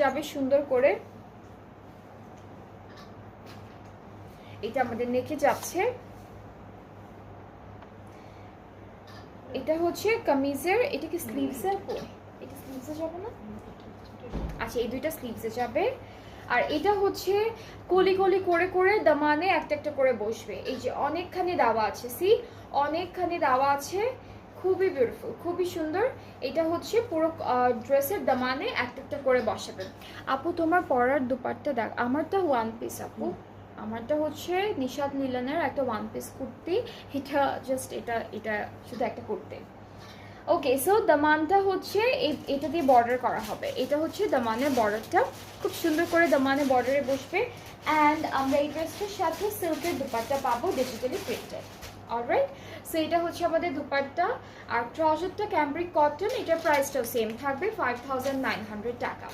যাবে সুন্দর করে, এটা আমাদের নেকে যাচ্ছে। এটা হচ্ছে কামিজের, এটা কি স্লিভসের? এটা স্লিভসে যাবে না? আচ্ছা, এই দুইটা স্লিভসে যাবে। আর এটা হচ্ছে কলি কলি করে করে দামানে একটা একটা করে বসবে। এই যে অনেকখানি দেওয়া আছে, সি অনেকখানি দেওয়া আছে, খুবই বিউটিফুল, খুবই সুন্দর। এটা হচ্ছে পুরো ড্রেসের দামানে একটা একটা করে বসাবেন। আপু তোমার পরার দুপাট্টা দেখ, আমারটা ওয়ান পিস আপু, আমারটা হচ্ছে নিশাদ লিলনের একটা ওয়ান পিস কুর্তি। এটা জাস্ট এটা এটা শুধু একটা কুর্তি। ওকে, সো দামানটা হচ্ছে এটা দিয়ে বর্ডার করা হবে। এটা হচ্ছে দামানের বর্ডারটা, খুব সুন্দর করে দামানের বর্ডারে বসবে। অ্যান্ড আমরা এই ড্রেসটার সাথে সিল্কের দুপাট্টা পাবো, ডিজিটালি প্রিন্টেড। অলরাইট, সো এটা হচ্ছে আমাদের দুপাট্টা। আর ট্রাউজারটা ক্যাম্ব্রিক কটন, এটার প্রাইসটাও সেম থাকবে 5900 টাকা।